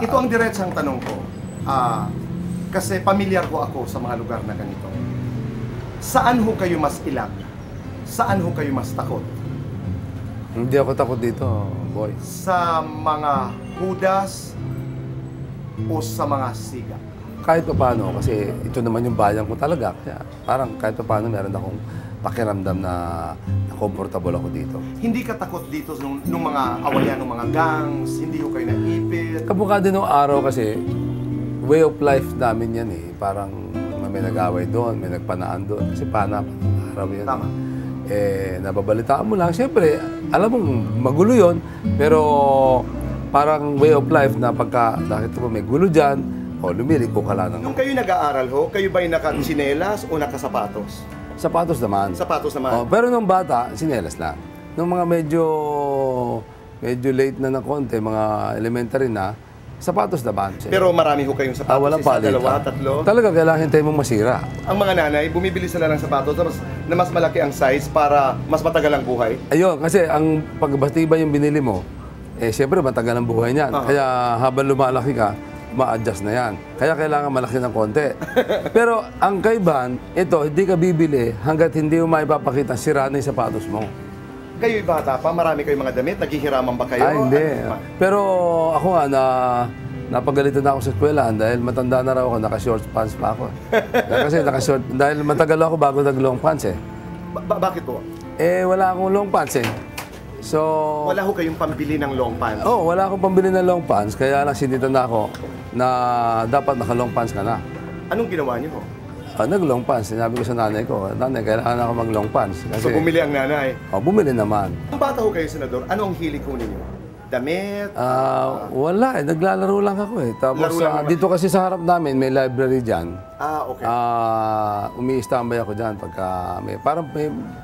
Ito ang diretsang tanong ko. Kasi pamilyar ko ako sa mga lugar na ganito. Saan ho kayo mas ilag? Saan ho kayo mas takot? Hindi ako takot dito, boy. Sa mga hudas o sa mga siga? Kahit pa paano, kasi ito naman yung bayan ko talaga. Kaya parang kahit pa paano meron akong pakiramdam na comfortable ako dito. Hindi ka takot dito nung mga awayan, nung mga gangs? Hindi ho kayo naipit? Kapag din nung araw kasi, way of life namin yan eh. Parang may nag-away doon, may nagpanaan doon. Kasi araw yan. Tama. Nababalitaan mo lang. Siyempre, alam mo, magulo yun. Pero parang way of life na pagka nakita mo may gulo dyan, lumiliko ka lang. Nung kayo nag-aaral ho, kayo ba'y naka-tsinelas o nakasapatos? Sapatos naman. Sapatos naman. Pero nung bata, sinelas lang. Nung mga medyo late na konti, mga elementary na, sapatos naman. Pero marami ho kayong sapatos, walang isa, palit. dalawa, tatlo. Talaga, kailangan hintayin mong masira. Ang mga nanay, bumibili sila ng sapatos na mas malaki ang size para mas matagal ang buhay. Ayun, kasi ang pagbastiba yung binili mo, siyempre matagal ang buhay niyan. Kaya habang lumalaki ka, ma-adjust na yan. Kaya kailangan malaki ng konti. Pero ang kaibahan, ito, hindi ka bibili hanggat hindi mo maipapakita sira na yung sapatos mo. Kayo'y bata pa, marami kayong mga damit, naghihiraman ba kayo? Hindi. Pero ako nga, napagalitan na ako sa eskwelahan dahil matanda na raw ako, naka-short pants pa ako. Kasi naka-short, dahil matagal ako bago nag-long pants eh. Bakit po? Wala akong long pants eh. So... Wala ho kayong pambili ng long pants? Wala akong pambili ng long pants, kaya lang sinitan na ako na dapat naka-long pants ka na. Anong ginawa niyo ho? Nag-long pants. Sinabi ko sa nanay ko, nanay, kailangan ako mag-long pants. Kasi, So bumili ang nanay? Bumili naman. Ang bata ho kayo, Senador, ano ang hilig ho ninyo? Damit? Wala eh, naglalaro lang ako eh. Tapos dito kasi sa harap namin, may library dyan. Okay. Umi-standby ako dyan pagka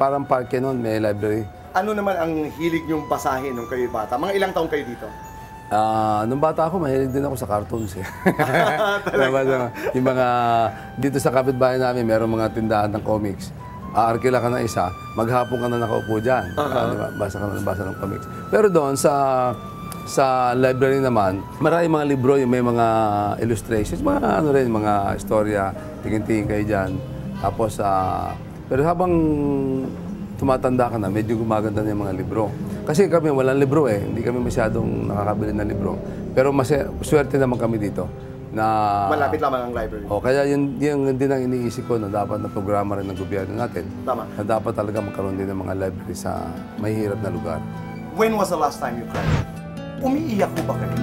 parang parke noon, may library. Ano naman ang hilig niyong basahin nung kayo'y bata? Mga ilang taong kayo dito? Nung bata ako, mahilig din ako sa cartoons eh. Yung mga, dito sa kapitbahay namin, merong mga tindahan ng comics. Aarkila ka na isa, maghapon ka na nakaupo dyan. Basa ka na ng comics. Pero doon sa library naman, maraming mga libro, yung may mga illustrations, mga ano rin, mga istorya, tingin-tingin kayo dyan. Tapos, pero habang tumatanda ka na, medyo gumaganda na yung mga libro. Kasi kami walang libro eh, hindi kami masyadong nakakabili ng libro. Pero swerte naman kami dito na... Malapit lamang ang library. Kaya yun din ang iniisip ko na dapat na programa rin ng gobyerno natin. Tama. Na dapat talaga magkaroon din ng mga library sa mahihirap na lugar. When was the last time you cried? Umiiyak po ba kayo?